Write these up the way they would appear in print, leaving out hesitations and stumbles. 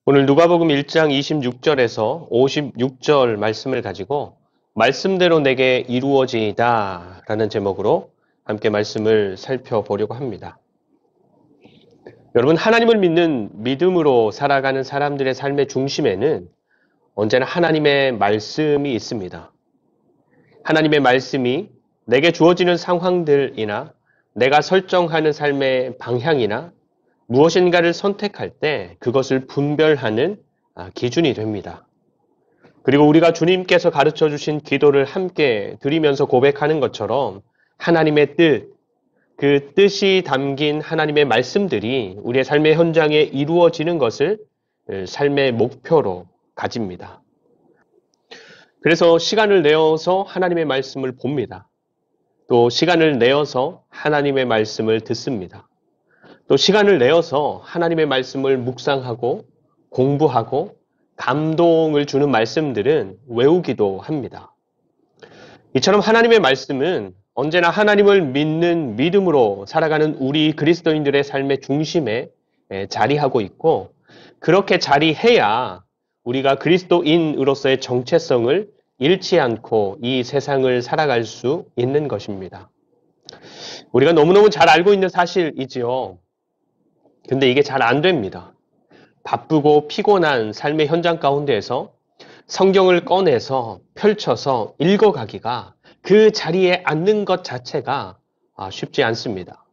오늘 누가복음 1장 26절에서 56절 말씀을 가지고 말씀대로 내게 이루어지이다 라는 제목으로 함께 말씀을 살펴보려고 합니다. 여러분, 하나님을 믿는 믿음으로 살아가는 사람들의 삶의 중심에는 언제나 하나님의 말씀이 있습니다. 하나님의 말씀이 내게 주어지는 상황들이나 내가 설정하는 삶의 방향이나 무엇인가를 선택할 때 그것을 분별하는 기준이 됩니다. 그리고 우리가 주님께서 가르쳐 주신 기도를 함께 드리면서 고백하는 것처럼 하나님의 뜻, 그 뜻이 담긴 하나님의 말씀들이 우리의 삶의 현장에 이루어지는 것을 삶의 목표로 가집니다. 그래서 시간을 내어서 하나님의 말씀을 봅니다. 또 시간을 내어서 하나님의 말씀을 듣습니다. 또 시간을 내어서 하나님의 말씀을 묵상하고 공부하고 감동을 주는 말씀들은 외우기도 합니다. 이처럼 하나님의 말씀은 언제나 하나님을 믿는 믿음으로 살아가는 우리 그리스도인들의 삶의 중심에 자리하고 있고, 그렇게 자리해야 우리가 그리스도인으로서의 정체성을 잃지 않고 이 세상을 살아갈 수 있는 것입니다. 우리가 너무너무 잘 알고 있는 사실이지요. 근데 이게 잘 안 됩니다. 바쁘고 피곤한 삶의 현장 가운데에서 성경을 꺼내서 펼쳐서 읽어가기가, 그 자리에 앉는 것 자체가 쉽지 않습니다.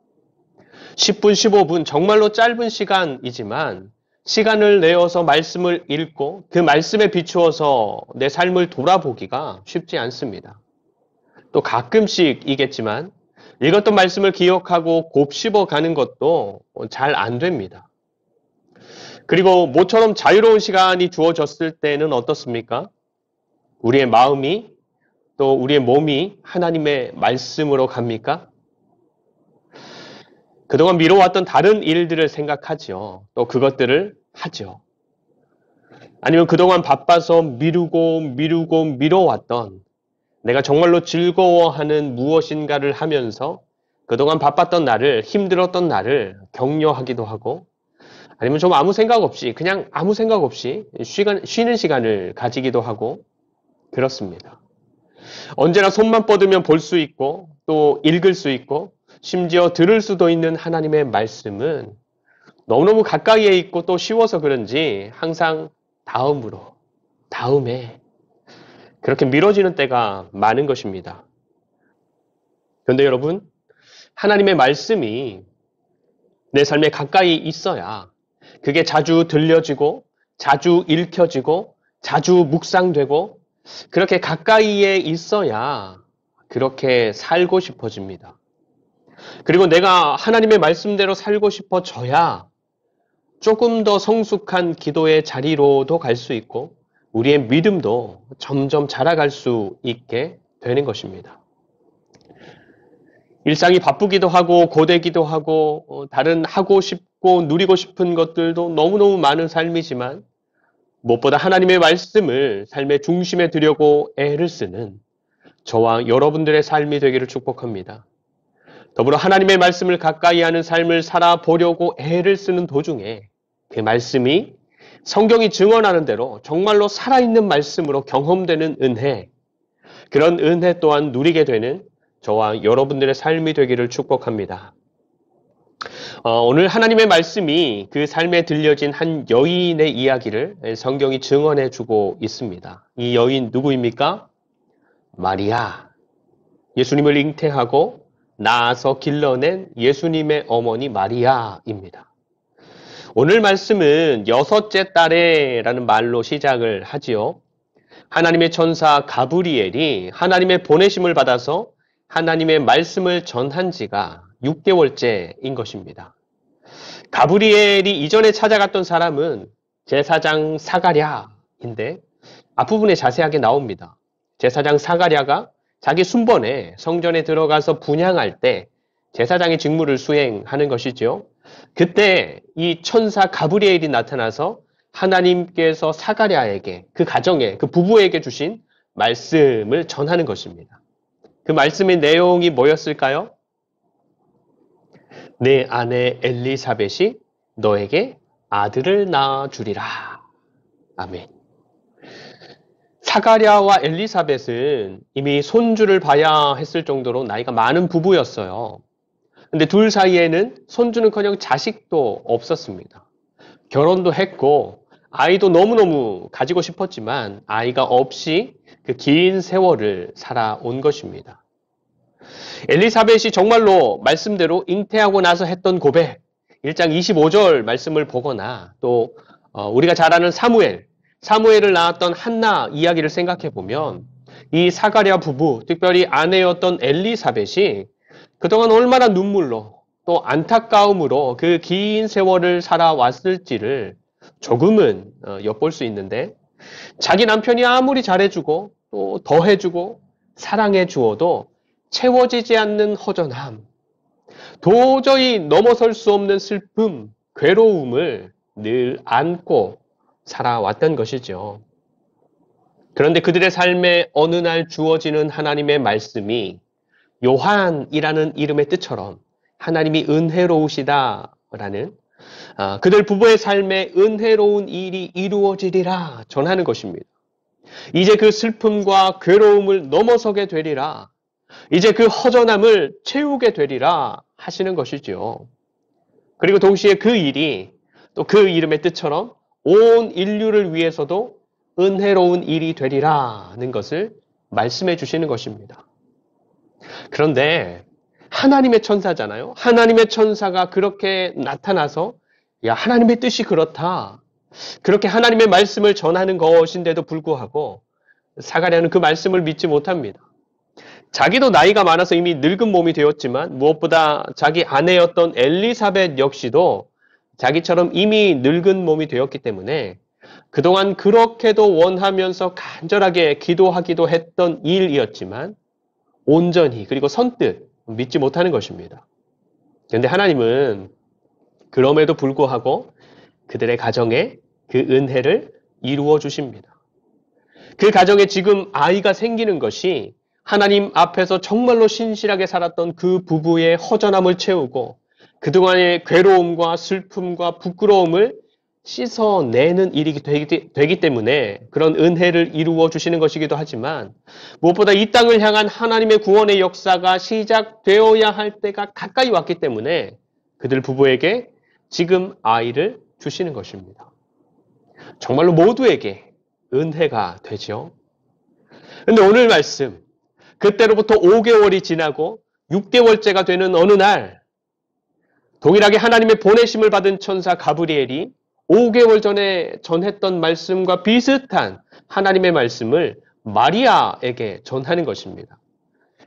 10분, 15분 정말로 짧은 시간이지만 시간을 내어서 말씀을 읽고 그 말씀에 비추어서 내 삶을 돌아보기가 쉽지 않습니다. 또 가끔씩이겠지만 읽었던 말씀을 기억하고 곱씹어 가는 것도 잘 안 됩니다. 그리고 모처럼 자유로운 시간이 주어졌을 때는 어떻습니까? 우리의 마음이 또 우리의 몸이 하나님의 말씀으로 갑니까? 그동안 미뤄왔던 다른 일들을 생각하죠. 또 그것들을 하죠. 아니면 그동안 바빠서 미뤄왔던 내가 정말로 즐거워하는 무엇인가를 하면서 그동안 바빴던 나를, 힘들었던 나를 격려하기도 하고, 아니면 좀 아무 생각 없이, 그냥 아무 생각 없이 쉬는 시간을 가지기도 하고 그렇습니다. 언제나 손만 뻗으면 볼 수 있고 또 읽을 수 있고 심지어 들을 수도 있는 하나님의 말씀은 너무너무 가까이에 있고 또 쉬워서 그런지 항상 다음에 그렇게 미뤄지는 때가 많은 것입니다. 그런데 여러분, 하나님의 말씀이 내 삶에 가까이 있어야 그게 자주 들려지고 자주 읽혀지고 자주 묵상되고 그렇게 가까이에 있어야 그렇게 살고 싶어집니다. 그리고 내가 하나님의 말씀대로 살고 싶어져야 조금 더 성숙한 기도의 자리로도 갈 수 있고 우리의 믿음도 점점 자라갈 수 있게 되는 것입니다. 일상이 바쁘기도 하고 고되기도 하고 다른 하고 싶고 누리고 싶은 것들도 너무너무 많은 삶이지만 무엇보다 하나님의 말씀을 삶의 중심에 두려고 애를 쓰는 저와 여러분들의 삶이 되기를 축복합니다. 더불어 하나님의 말씀을 가까이 하는 삶을 살아보려고 애를 쓰는 도중에 그 말씀이 성경이 증언하는 대로 정말로 살아있는 말씀으로 경험되는 은혜, 그런 은혜 또한 누리게 되는 저와 여러분들의 삶이 되기를 축복합니다. 오늘 하나님의 말씀이 그 삶에 들려진 한 여인의 이야기를 성경이 증언해 주고 있습니다. 이 여인 누구입니까? 마리아. 예수님을 잉태하고 낳아서 길러낸 예수님의 어머니 마리아입니다. 오늘 말씀은 여섯째 딸에라는 말로 시작을 하지요. 하나님의 천사 가브리엘이 하나님의 보내심을 받아서 하나님의 말씀을 전한 지가 6개월째인 것입니다. 가브리엘이 이전에 찾아갔던 사람은 제사장 사가랴인데 앞부분에 자세하게 나옵니다. 제사장 사가랴가 자기 순번에 성전에 들어가서 분향할 때 제사장의 직무를 수행하는 것이죠. 그때 이 천사 가브리엘이 나타나서 하나님께서 사가랴에게, 그 가정에, 그 부부에게 주신 말씀을 전하는 것입니다. 그 말씀의 내용이 뭐였을까요? 내 아내 엘리사벳이 너에게 아들을 낳아주리라. 아멘. 사가랴와 엘리사벳은 이미 손주를 봐야 했을 정도로 나이가 많은 부부였어요. 근데 둘 사이에는 손주는커녕 자식도 없었습니다. 결혼도 했고 아이도 너무너무 가지고 싶었지만 아이가 없이 그 긴 세월을 살아온 것입니다. 엘리사벳이 정말로 말씀대로 잉태하고 나서 했던 고백, 1장 25절 말씀을 보거나 또 우리가 잘 아는 사무엘을 낳았던 한나 이야기를 생각해 보면 이 사가랴 부부, 특별히 아내였던 엘리사벳이 그동안 얼마나 눈물로 또 안타까움으로 그 긴 세월을 살아왔을지를 조금은 엿볼 수 있는데 자기 남편이 아무리 잘해주고 또 더해주고 사랑해 주어도 채워지지 않는 허전함, 도저히 넘어설 수 없는 슬픔, 괴로움을 늘 안고 살아왔던 것이죠. 그런데 그들의 삶에 어느 날 주어지는 하나님의 말씀이 요한이라는 이름의 뜻처럼 하나님이 은혜로우시다라는 그들 부부의 삶에 은혜로운 일이 이루어지리라 전하는 것입니다. 이제 그 슬픔과 괴로움을 넘어서게 되리라. 이제 그 허전함을 채우게 되리라 하시는 것이지요. 그리고 동시에 그 일이 또 그 이름의 뜻처럼 온 인류를 위해서도 은혜로운 일이 되리라는 것을 말씀해 주시는 것입니다. 그런데 하나님의 천사잖아요. 하나님의 천사가 그렇게 나타나서 야, 하나님의 뜻이 그렇다. 그렇게 하나님의 말씀을 전하는 것인데도 불구하고 사가랴는 그 말씀을 믿지 못합니다. 자기도 나이가 많아서 이미 늙은 몸이 되었지만 무엇보다 자기 아내였던 엘리사벳 역시도 자기처럼 이미 늙은 몸이 되었기 때문에 그동안 그렇게도 원하면서 간절하게 기도하기도 했던 일이었지만 온전히 그리고 선뜻 믿지 못하는 것입니다. 그런데 하나님은 그럼에도 불구하고 그들의 가정에 그 은혜를 이루어 주십니다. 그 가정에 지금 아이가 생기는 것이 하나님 앞에서 정말로 신실하게 살았던 그 부부의 허전함을 채우고 그동안의 괴로움과 슬픔과 부끄러움을 씻어내는 일이 되기 때문에 그런 은혜를 이루어 주시는 것이기도 하지만 무엇보다 이 땅을 향한 하나님의 구원의 역사가 시작되어야 할 때가 가까이 왔기 때문에 그들 부부에게 지금 아이를 주시는 것입니다. 정말로 모두에게 은혜가 되죠. 그런데 오늘 말씀, 그때로부터 5개월이 지나고 6개월째가 되는 어느 날 동일하게 하나님의 보내심을 받은 천사 가브리엘이 5개월 전에 전했던 말씀과 비슷한 하나님의 말씀을 마리아에게 전하는 것입니다.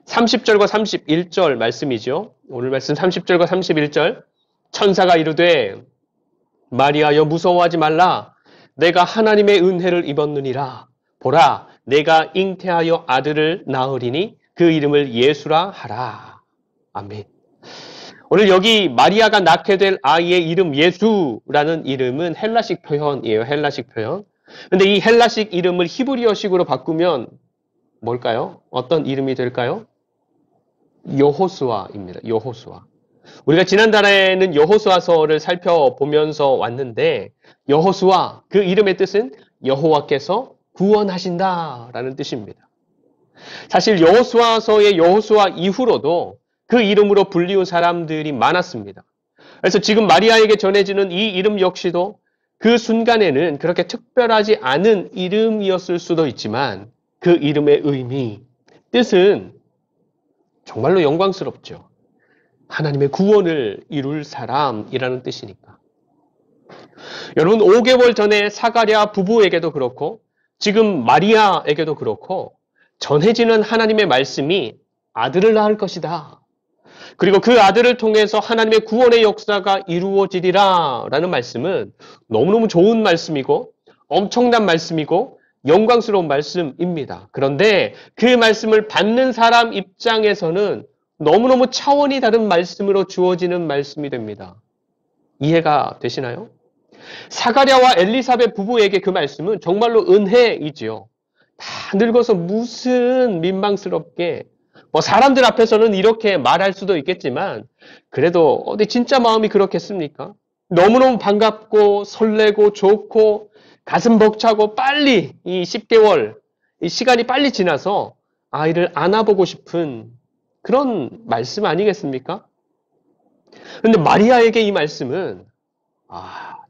30절과 31절 말씀이죠. 오늘 말씀 30절과 31절 천사가 이르되 마리아여 무서워하지 말라. 내가 하나님의 은혜를 입었느니라. 보라 내가 잉태하여 아들을 낳으리니 그 이름을 예수라 하라. 아멘. 오늘 여기 마리아가 낳게 될 아이의 이름 예수라는 이름은 헬라식 표현이에요. 헬라식 표현. 근데 이 헬라식 이름을 히브리어식으로 바꾸면 뭘까요? 어떤 이름이 될까요? 여호수아입니다. 여호수아. 우리가 지난달에는 여호수아서를 살펴보면서 왔는데 여호수아 그 이름의 뜻은 여호와께서 구원하신다라는 뜻입니다. 사실 여호수아서의 여호수아 이후로도 그 이름으로 불리운 사람들이 많았습니다. 그래서 지금 마리아에게 전해지는 이 이름 역시도 그 순간에는 그렇게 특별하지 않은 이름이었을 수도 있지만 그 이름의 의미, 뜻은 정말로 영광스럽죠. 하나님의 구원을 이룰 사람이라는 뜻이니까. 여러분 5개월 전에 사가랴 부부에게도 그렇고 지금 마리아에게도 그렇고 전해지는 하나님의 말씀이 아들을 낳을 것이다. 그리고 그 아들을 통해서 하나님의 구원의 역사가 이루어지리라 라는 말씀은 너무너무 좋은 말씀이고 엄청난 말씀이고 영광스러운 말씀입니다. 그런데 그 말씀을 받는 사람 입장에서는 너무너무 차원이 다른 말씀으로 주어지는 말씀이 됩니다. 이해가 되시나요? 사가랴와 엘리사벳 부부에게 그 말씀은 정말로 은혜이지요. 다 늙어서 무슨 민망스럽게 사람들 앞에서는 이렇게 말할 수도 있겠지만 그래도 어디 진짜 마음이 그렇겠습니까? 너무너무 반갑고 설레고 좋고 가슴 벅차고 빨리 이 10개월, 이 시간이 빨리 지나서 아이를 안아보고 싶은 그런 말씀 아니겠습니까? 그런데 마리아에게 이 말씀은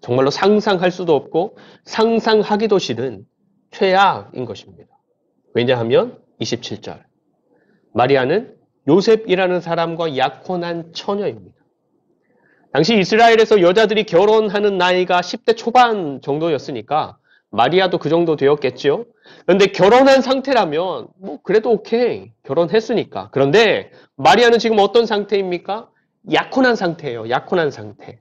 정말로 상상할 수도 없고 상상하기도 싫은 최악인 것입니다. 왜냐하면 27절 마리아는 요셉이라는 사람과 약혼한 처녀입니다. 당시 이스라엘에서 여자들이 결혼하는 나이가 10대 초반 정도였으니까 마리아도 그 정도 되었겠죠. 그런데 결혼한 상태라면 그래도 오케이. 결혼했으니까. 그런데 마리아는 지금 어떤 상태입니까? 약혼한 상태예요. 약혼한 상태.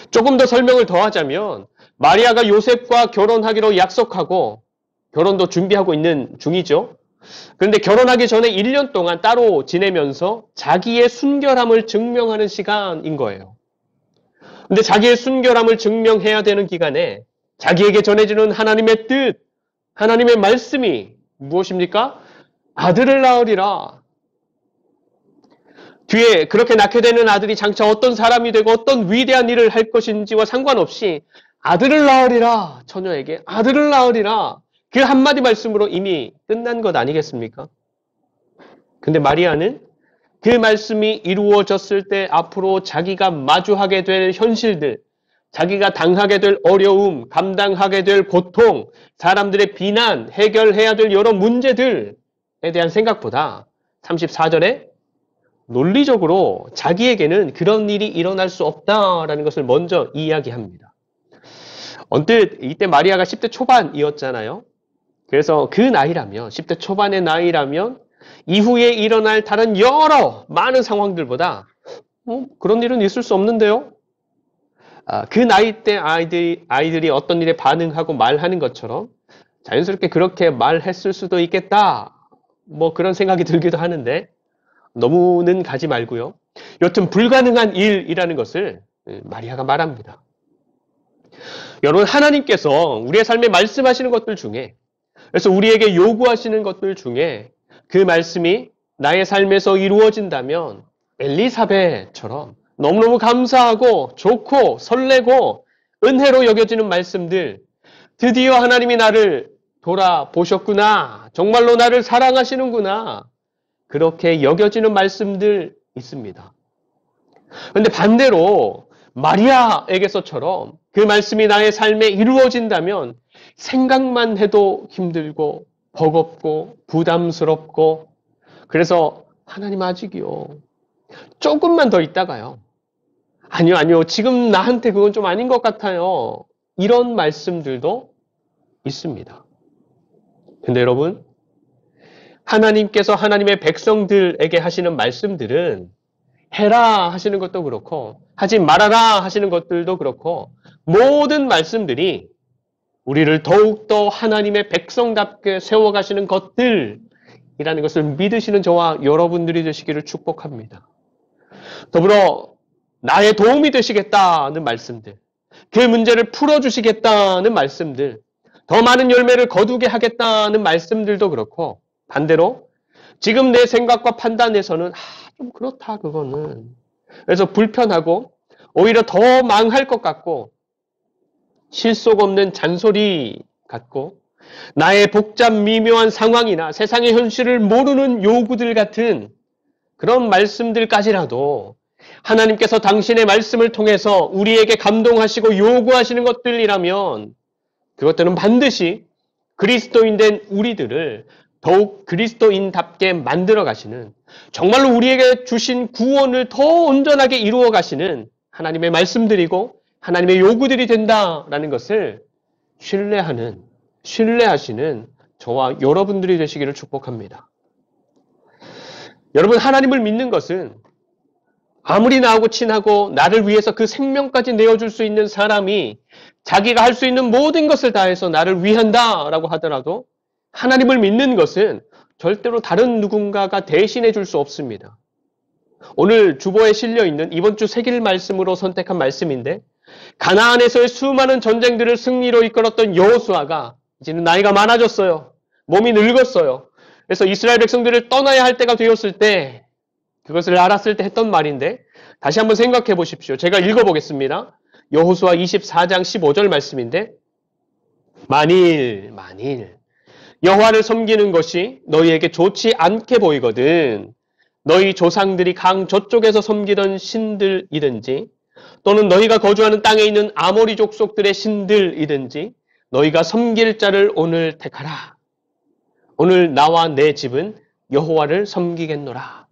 조금 더 설명을 더하자면 마리아가 요셉과 결혼하기로 약속하고 결혼도 준비하고 있는 중이죠. 그런데 결혼하기 전에 1년 동안 따로 지내면서 자기의 순결함을 증명하는 시간인 거예요. 근데 자기의 순결함을 증명해야 되는 기간에 자기에게 전해지는 하나님의 뜻, 하나님의 말씀이 무엇입니까? 아들을 낳으리라. 뒤에 그렇게 낳게 되는 아들이 장차 어떤 사람이 되고 어떤 위대한 일을 할 것인지와 상관없이 아들을 낳으리라. 처녀에게 아들을 낳으리라. 그 한마디 말씀으로 이미 끝난 것 아니겠습니까? 근데 마리아는 그 말씀이 이루어졌을 때 앞으로 자기가 마주하게 될 현실들, 자기가 당하게 될 어려움, 감당하게 될 고통, 사람들의 비난, 해결해야 될 여러 문제들에 대한 생각보다 34절에 논리적으로 자기에게는 그런 일이 일어날 수 없다라는 것을 먼저 이야기합니다. 언뜻 이때 마리아가 10대 초반이었잖아요. 그래서 그 나이라면, 10대 초반의 나이라면 이후에 일어날 다른 여러 많은 상황들보다 그런 일은 있을 수 없는데요. 그 나이 때 아이들이 어떤 일에 반응하고 말하는 것처럼 자연스럽게 그렇게 말했을 수도 있겠다. 그런 생각이 들기도 하는데 너무는 가지 말고요. 여튼 불가능한 일이라는 것을 마리아가 말합니다. 여러분 하나님께서 우리의 삶에 말씀하시는 것들 중에 그래서 우리에게 요구하시는 것들 중에 그 말씀이 나의 삶에서 이루어진다면 엘리사벳처럼 너무너무 감사하고 좋고 설레고 은혜로 여겨지는 말씀들 드디어 하나님이 나를 돌아보셨구나. 정말로 나를 사랑하시는구나. 그렇게 여겨지는 말씀들 있습니다. 그런데 반대로 마리아에게서처럼 그 말씀이 나의 삶에 이루어진다면 생각만 해도 힘들고 버겁고 부담스럽고 그래서 하나님 아직이요. 조금만 더 있다가요. 아니요. 지금 나한테 그건 좀 아닌 것 같아요. 이런 말씀들도 있습니다. 근데 여러분 하나님께서 하나님의 백성들에게 하시는 말씀들은 해라 하시는 것도 그렇고 하지 말아라 하시는 것들도 그렇고 모든 말씀들이 우리를 더욱더 하나님의 백성답게 세워가시는 것들이라는 것을 믿으시는 저와 여러분들이 되시기를 축복합니다. 더불어 나의 도움이 되시겠다는 말씀들, 그 문제를 풀어주시겠다는 말씀들, 더 많은 열매를 거두게 하겠다는 말씀들도 그렇고 반대로 지금 내 생각과 판단에서는 좀 그렇다 그거는 그래서 불편하고 오히려 더 망할 것 같고 실속 없는 잔소리 같고 나의 복잡 미묘한 상황이나 세상의 현실을 모르는 요구들 같은 그런 말씀들까지라도 하나님께서 당신의 말씀을 통해서 우리에게 감동하시고 요구하시는 것들이라면 그것들은 반드시 그리스도인 된 우리들을 더욱 그리스도인답게 만들어 가시는 정말로 우리에게 주신 구원을 더 온전하게 이루어 가시는 하나님의 말씀들이고 하나님의 요구들이 된다라는 것을 신뢰하시는 저와 여러분들이 되시기를 축복합니다. 여러분 하나님을 믿는 것은 아무리 나하고 친하고 나를 위해서 그 생명까지 내어줄 수 있는 사람이 자기가 할 수 있는 모든 것을 다해서 나를 위한다라고 하더라도 하나님을 믿는 것은 절대로 다른 누군가가 대신해 줄 수 없습니다. 오늘 주보에 실려있는 이번 주 새길 말씀으로 선택한 말씀인데 가나안에서의 수많은 전쟁들을 승리로 이끌었던 여호수아가 이제는 나이가 많아졌어요. 몸이 늙었어요. 그래서 이스라엘 백성들을 떠나야 할 때가 되었을 때 그것을 알았을 때 했던 말인데 다시 한번 생각해 보십시오. 제가 읽어보겠습니다. 여호수아 24장 15절 말씀인데 만일 여호와를 섬기는 것이 너희에게 좋지 않게 보이거든 너희 조상들이 강 저쪽에서 섬기던 신들이든지 또는 너희가 거주하는 땅에 있는 아모리 족속들의 신들이든지 너희가 섬길 자를 오늘 택하라. 오늘 나와 내 집은 여호와를 섬기겠노라.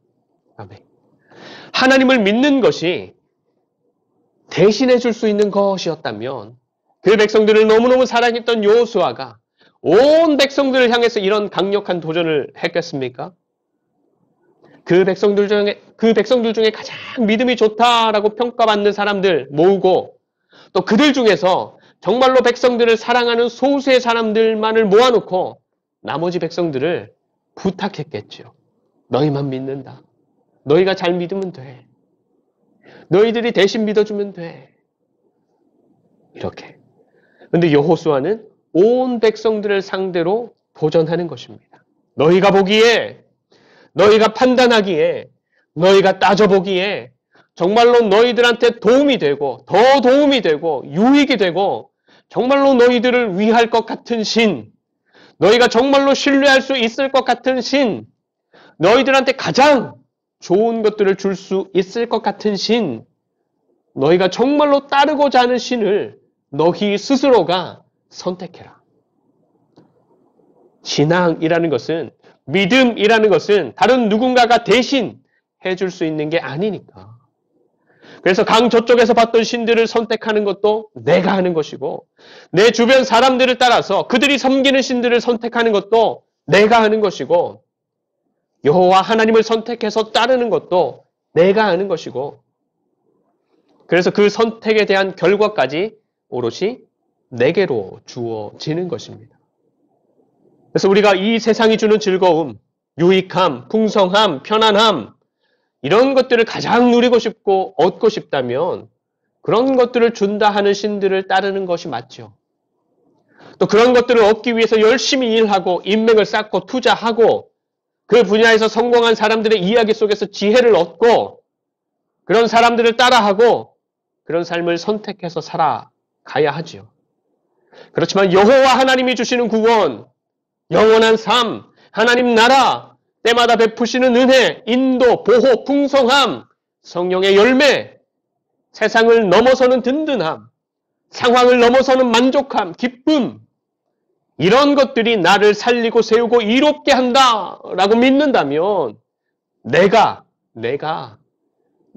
아멘. 하나님을 믿는 것이 대신해 줄 수 있는 것이었다면 그 백성들을 너무너무 사랑했던 여호수아가 온 백성들을 향해서 이런 강력한 도전을 했겠습니까? 그 백성들 중에 가장 믿음이 좋다라고 평가받는 사람들 모으고 또 그들 중에서 정말로 백성들을 사랑하는 소수의 사람들만을 모아놓고 나머지 백성들을 부탁했겠죠. 너희만 믿는다. 너희가 잘 믿으면 돼. 너희들이 대신 믿어주면 돼. 이렇게. 근데 여호수아는 온 백성들을 상대로 도전하는 것입니다. 너희가 보기에, 너희가 판단하기에, 너희가 따져보기에 정말로 너희들한테 도움이 되고 더 도움이 되고 유익이 되고 정말로 너희들을 위할 것 같은 신, 너희가 정말로 신뢰할 수 있을 것 같은 신, 너희들한테 가장 좋은 것들을 줄 수 있을 것 같은 신, 너희가 정말로 따르고자 하는 신을 너희 스스로가 선택해라. 신앙이라는 것은, 믿음이라는 것은 다른 누군가가 대신 해줄 수 있는 게 아니니까. 그래서 강 저쪽에서 봤던 신들을 선택하는 것도 내가 하는 것이고 내 주변 사람들을 따라서 그들이 섬기는 신들을 선택하는 것도 내가 하는 것이고 여호와 하나님을 선택해서 따르는 것도 내가 하는 것이고 그래서 그 선택에 대한 결과까지 오롯이 내게로 주어지는 것입니다. 그래서 우리가 이 세상이 주는 즐거움, 유익함, 풍성함, 편안함 이런 것들을 가장 누리고 싶고 얻고 싶다면 그런 것들을 준다 하는 신들을 따르는 것이 맞죠. 또 그런 것들을 얻기 위해서 열심히 일하고 인맥을 쌓고 투자하고 그 분야에서 성공한 사람들의 이야기 속에서 지혜를 얻고 그런 사람들을 따라하고 그런 삶을 선택해서 살아가야 하죠. 그렇지만 여호와 하나님이 주시는 구원, 영원한 삶, 하나님 나라, 때마다 베푸시는 은혜, 인도, 보호, 풍성함, 성령의 열매, 세상을 넘어서는 든든함, 상황을 넘어서는 만족함, 기쁨, 이런 것들이 나를 살리고 세우고 이롭게 한다라고 믿는다면 내가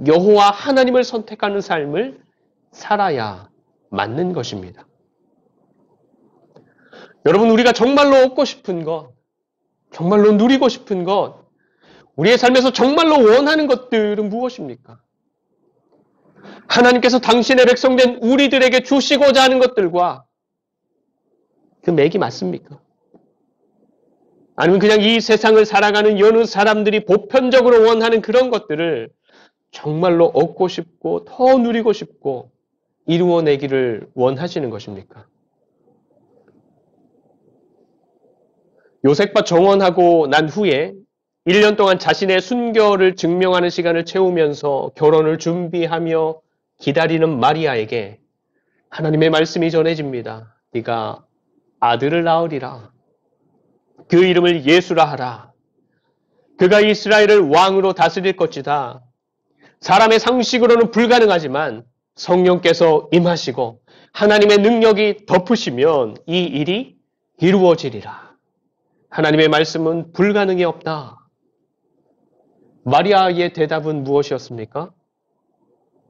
여호와 하나님을 선택하는 삶을 살아야 맞는 것입니다. 여러분, 우리가 정말로 얻고 싶은 것, 정말로 누리고 싶은 것, 우리의 삶에서 정말로 원하는 것들은 무엇입니까? 하나님께서 당신의 백성된 우리들에게 주시고자 하는 것들과 그 맥이 맞습니까? 아니면 그냥 이 세상을 살아가는 여느 사람들이 보편적으로 원하는 그런 것들을 정말로 얻고 싶고 더 누리고 싶고 이루어내기를 원하시는 것입니까? 요셉과 정혼하고 난 후에 1년 동안 자신의 순결을 증명하는 시간을 채우면서 결혼을 준비하며 기다리는 마리아에게 하나님의 말씀이 전해집니다. 네가 아들을 낳으리라. 그 이름을 예수라 하라. 그가 이스라엘을 왕으로 다스릴 것이다. 사람의 상식으로는 불가능하지만 성령께서 임하시고 하나님의 능력이 덮으시면 이 일이 이루어지리라. 하나님의 말씀은 불가능이 없다. 마리아의 대답은 무엇이었습니까?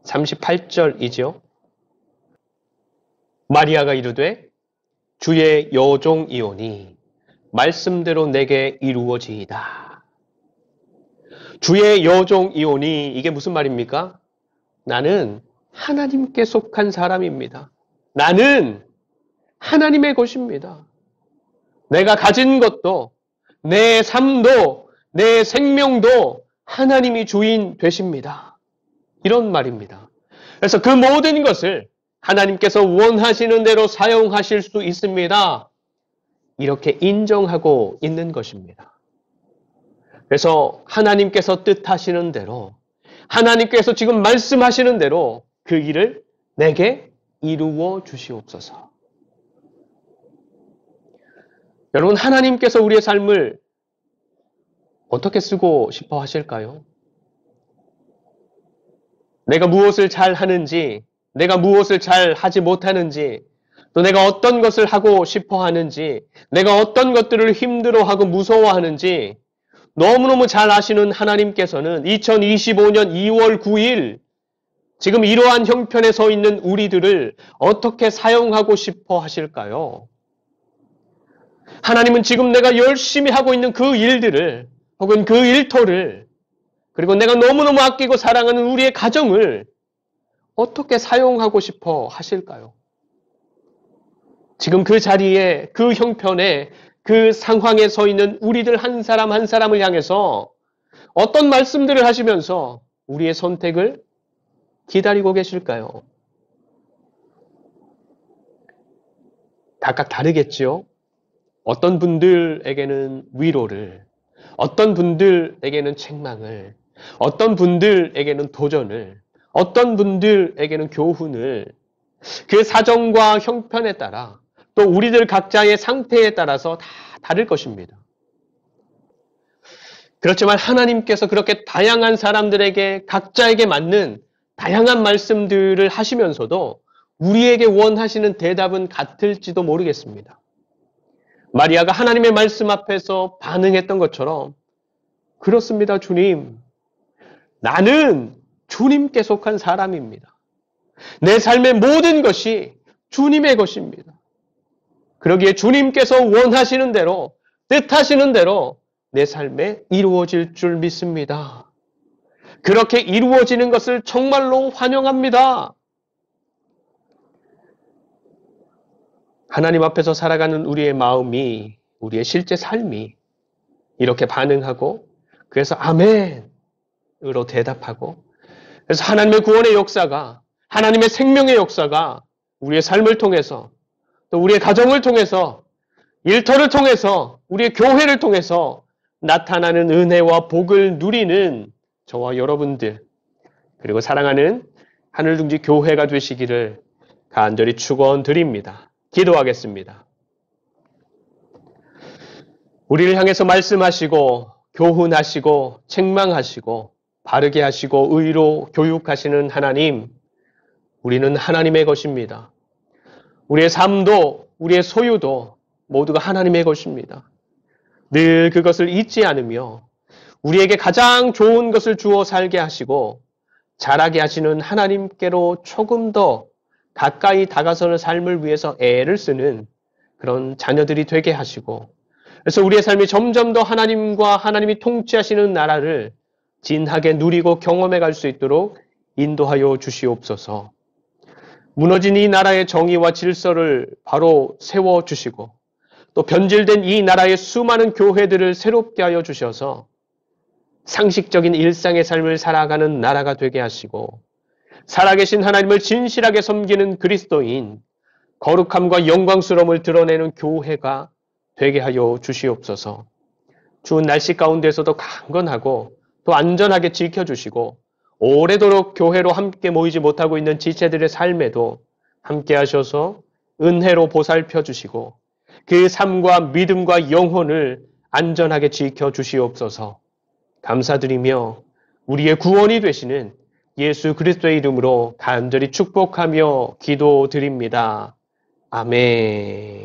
38절이지요. 마리아가 이르되 주의 여종이오니 말씀대로 내게 이루어지이다. 주의 여종이오니 이게 무슨 말입니까? 나는 하나님께 속한 사람입니다. 나는 하나님의 것입니다. 내가 가진 것도 내 삶도 내 생명도 하나님이 주인 되십니다. 이런 말입니다. 그래서 그 모든 것을 하나님께서 원하시는 대로 사용하실 수 있습니다. 이렇게 인정하고 있는 것입니다. 그래서 하나님께서 뜻하시는 대로 하나님께서 지금 말씀하시는 대로 그 일을 내게 이루어 주시옵소서. 여러분, 하나님께서 우리의 삶을 어떻게 쓰고 싶어 하실까요? 내가 무엇을 잘 하는지, 내가 무엇을 잘 하지 못하는지, 또 내가 어떤 것을 하고 싶어 하는지, 내가 어떤 것들을 힘들어하고 무서워하는지 너무너무 잘 아시는 하나님께서는 2025년 2월 9일 지금 이러한 형편에 서 있는 우리들을 어떻게 사용하고 싶어 하실까요? 하나님은 지금 내가 열심히 하고 있는 그 일들을 혹은 그 일터를 그리고 내가 너무너무 아끼고 사랑하는 우리의 가정을 어떻게 사용하고 싶어 하실까요? 지금 그 자리에, 그 형편에, 그 상황에 서 있는 우리들 한 사람 한 사람을 향해서 어떤 말씀들을 하시면서 우리의 선택을 기다리고 계실까요? 각각 다르겠지요? 어떤 분들에게는 위로를, 어떤 분들에게는 책망을, 어떤 분들에게는 도전을, 어떤 분들에게는 교훈을, 그 사정과 형편에 따라 또 우리들 각자의 상태에 따라서 다 다를 것입니다. 그렇지만 하나님께서 그렇게 다양한 사람들에게 각자에게 맞는 다양한 말씀들을 하시면서도 우리에게 원하시는 대답은 같을지도 모르겠습니다. 마리아가 하나님의 말씀 앞에서 반응했던 것처럼 그렇습니다, 주님. 나는 주님께 속한 사람입니다. 내 삶의 모든 것이 주님의 것입니다. 그러기에 주님께서 원하시는 대로, 뜻하시는 대로 내 삶에 이루어질 줄 믿습니다. 그렇게 이루어지는 것을 정말로 환영합니다. 하나님 앞에서 살아가는 우리의 마음이, 우리의 실제 삶이 이렇게 반응하고 그래서 아멘으로 대답하고 그래서 하나님의 구원의 역사가, 하나님의 생명의 역사가 우리의 삶을 통해서 또 우리의 가정을 통해서 일터를 통해서 우리의 교회를 통해서 나타나는 은혜와 복을 누리는 저와 여러분들 그리고 사랑하는 하늘둥지 교회가 되시기를 간절히 축원드립니다. 기도하겠습니다. 우리를 향해서 말씀하시고 교훈하시고 책망하시고 바르게 하시고 의로 교육하시는 하나님, 우리는 하나님의 것입니다. 우리의 삶도 우리의 소유도 모두가 하나님의 것입니다. 늘 그것을 잊지 않으며 우리에게 가장 좋은 것을 주어 살게 하시고 자라게 하시는 하나님께로 조금 더 가까이 다가서는 삶을 위해서 애를 쓰는 그런 자녀들이 되게 하시고 그래서 우리의 삶이 점점 더 하나님과 하나님이 통치하시는 나라를 진하게 누리고 경험해 갈 수 있도록 인도하여 주시옵소서. 무너진 이 나라의 정의와 질서를 바로 세워주시고 또 변질된 이 나라의 수많은 교회들을 새롭게 하여 주셔서 상식적인 일상의 삶을 살아가는 나라가 되게 하시고 살아계신 하나님을 진실하게 섬기는 그리스도인, 거룩함과 영광스러움을 드러내는 교회가 되게 하여 주시옵소서. 추운 날씨 가운데서도 강건하고 또 안전하게 지켜주시고 오래도록 교회로 함께 모이지 못하고 있는 지체들의 삶에도 함께 하셔서 은혜로 보살펴 주시고 그 삶과 믿음과 영혼을 안전하게 지켜주시옵소서. 감사드리며 우리의 구원이 되시는 예수 그리스도의 이름으로 간절히 축복하며 기도드립니다. 아멘.